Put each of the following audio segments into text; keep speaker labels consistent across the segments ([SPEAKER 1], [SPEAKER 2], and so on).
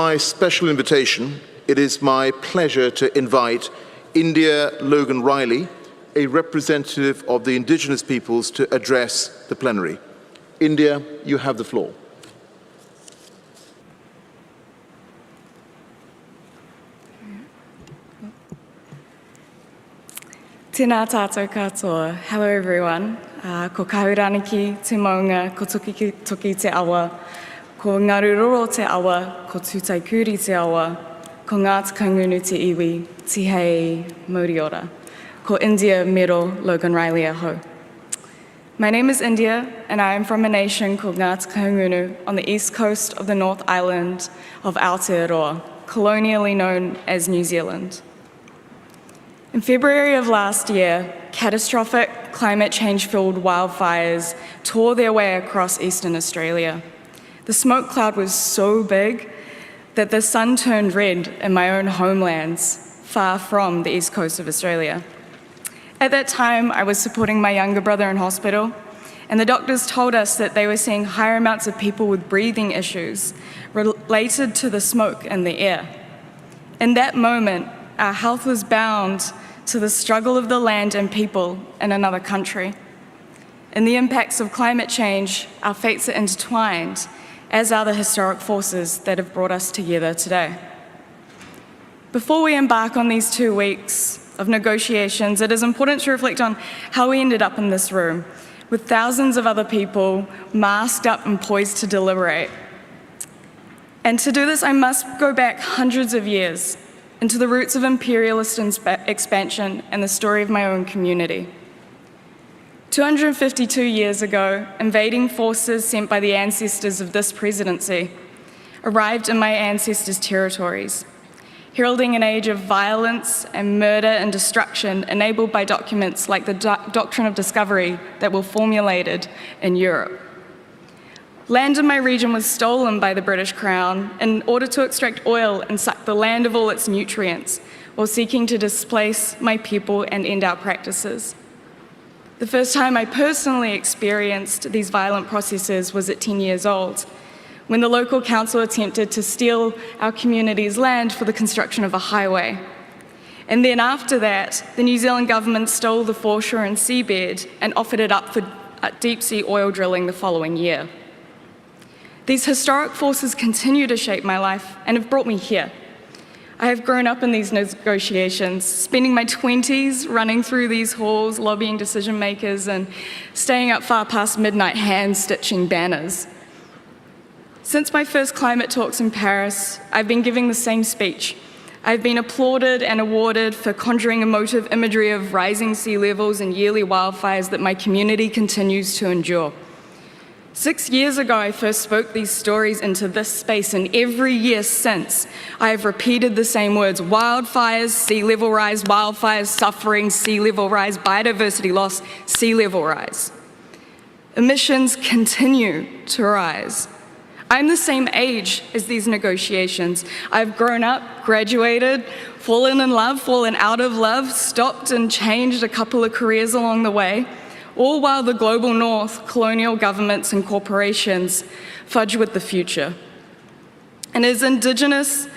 [SPEAKER 1] my special invitation, it is my pleasure to invite India Logan-Riley, a representative of the indigenous peoples, to address the plenary. India, you have the floor.
[SPEAKER 2] Tēnā tātou katoa. Hello everyone. Ko kahuraniki te maunga, ko toki te awa, ko ngaruroro te awa, ko tūtaikuri te awa, ko ngāt kangunu te iwi, tihei Māori ora, ko India Mero Logan-Riley aho. My name is India, and I am from a nation called Ngāt Kahungunu on the east coast of the North Island of Aotearoa, colonially known as New Zealand. In February of last year, catastrophic climate change-fueled wildfires tore their way across eastern Australia. The smoke cloud was so big that the sun turned red in my own homelands, far from the east coast of Australia. At that time, I was supporting my younger brother in hospital, and the doctors told us that they were seeing higher amounts of people with breathing issues related to the smoke in the air. In that moment, our health was bound to the struggle of the land and people in another country. In the impacts of climate change, our fates are intertwined, as are the historic forces that have brought us together today. Before we embark on these 2 weeks of negotiations, it is important to reflect on how we ended up in this room, with thousands of other people masked up and poised to deliberate. And to do this, I must go back hundreds of years into the roots of imperialist expansion and the story of my own community. 252 years ago, invading forces sent by the ancestors of this presidency arrived in my ancestors' territories, heralding an age of violence and murder and destruction enabled by documents like the Doctrine of Discovery that were formulated in Europe. Land in my region was stolen by the British Crown in order to extract oil and suck the land of all its nutrients, while seeking to displace my people and end our practices. The first time I personally experienced these violent processes was at 10 years old, when the local council attempted to steal our community's land for the construction of a highway. And then after that, the New Zealand government stole the foreshore and seabed and offered it up for deep-sea oil drilling the following year. These historic forces continue to shape my life and have brought me here. I have grown up in these negotiations, spending my 20s running through these halls, lobbying decision makers, and staying up far past midnight hand-stitching banners. Since my first climate talks in Paris, I've been giving the same speech. I've been applauded and awarded for conjuring emotive imagery of rising sea levels and yearly wildfires that my community continues to endure. 6 years ago, I first spoke these stories into this space, and every year since, I have repeated the same words: wildfires, sea level rise, wildfires, suffering, sea level rise, biodiversity loss, sea level rise. Emissions continue to rise. I'm the same age as these negotiations. I've grown up, graduated, fallen in love, fallen out of love, stopped and changed a couple of careers along the way, all while the global north, colonial governments and corporations fudge with the future. And as indigenous,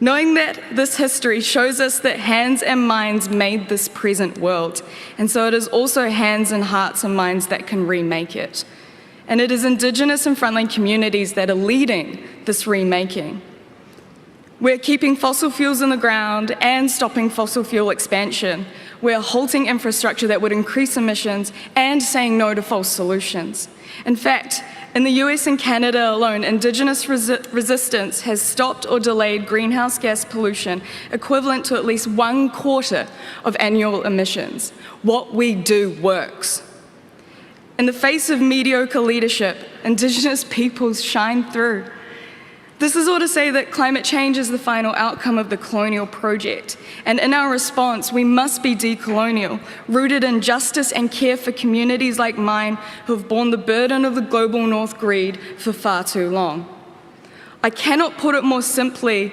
[SPEAKER 2] knowing that this history shows us that hands and minds made this present world, and so it is also hands and hearts and minds that can remake it. And it is indigenous and frontline communities that are leading this remaking. We're keeping fossil fuels in the ground and stopping fossil fuel expansion. We're halting infrastructure that would increase emissions and saying no to false solutions. In fact, in the US and Canada alone, Indigenous resistance has stopped or delayed greenhouse gas pollution equivalent to at least 1/4 of annual emissions. What we do works. In the face of mediocre leadership, Indigenous peoples shine through. This is all to say that climate change is the final outcome of the colonial project, and in our response, we must be decolonial, rooted in justice and care for communities like mine who have borne the burden of the global north greed for far too long. I cannot put it more simply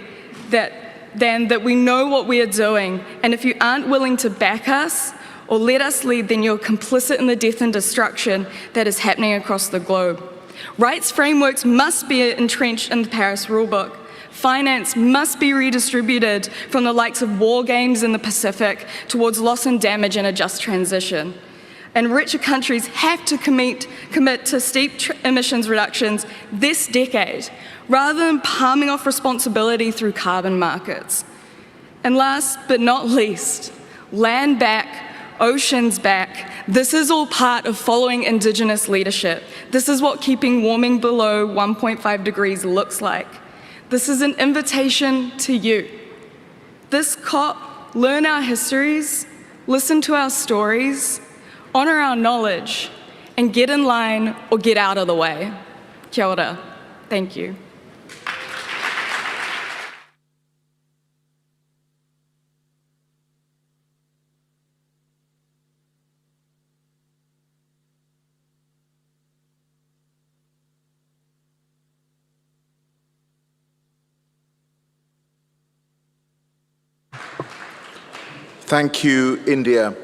[SPEAKER 2] than that we know what we are doing, and if you aren't willing to back us or let us lead, then you're complicit in the death and destruction that is happening across the globe. Rights frameworks must be entrenched in the Paris rulebook. Finance must be redistributed from the likes of war games in the Pacific towards loss and damage and a just transition. And richer countries have to commit to steep emissions reductions this decade, rather than palming off responsibility through carbon markets. And last but not least, land back, oceans back. This is all part of following Indigenous leadership. This is what keeping warming below 1.5 degrees looks like. This is an invitation to you. This COP, learn our histories, listen to our stories, honour our knowledge, and get in line or get out of the way. Kia ora. Thank you.
[SPEAKER 1] Thank you, India.